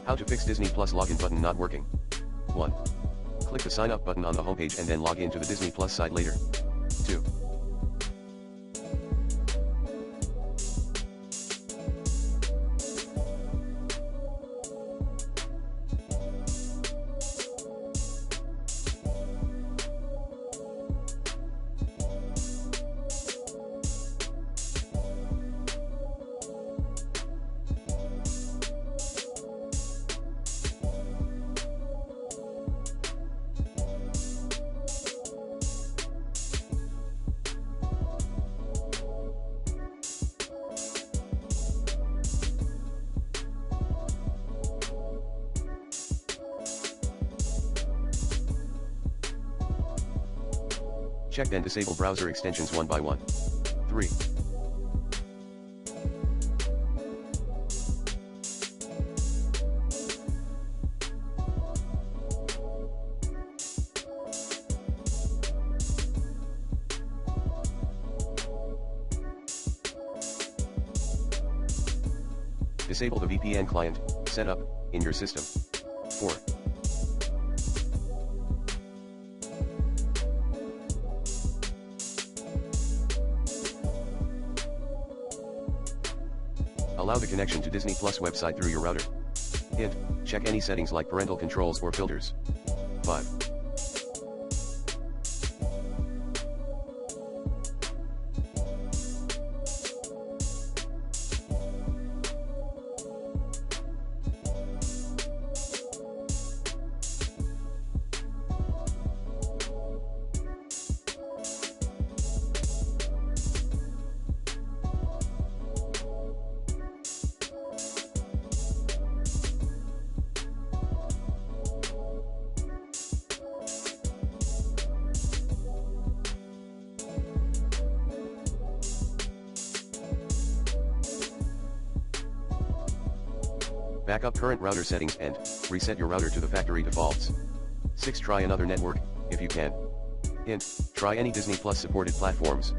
How to fix Disney Plus login button not working. 1. Click the sign up button on the homepage and then log into the Disney Plus site later. 2. Check and disable browser extensions one by one. 3. Disable the VPN client, set up, in your system. 4. Allow the connection to Disney Plus website through your router. Hint, check any settings like parental controls or filters. 5. Back up current router settings and reset your router to the factory defaults. 6. Try another network, if you can. Hint, try any Disney Plus supported platforms.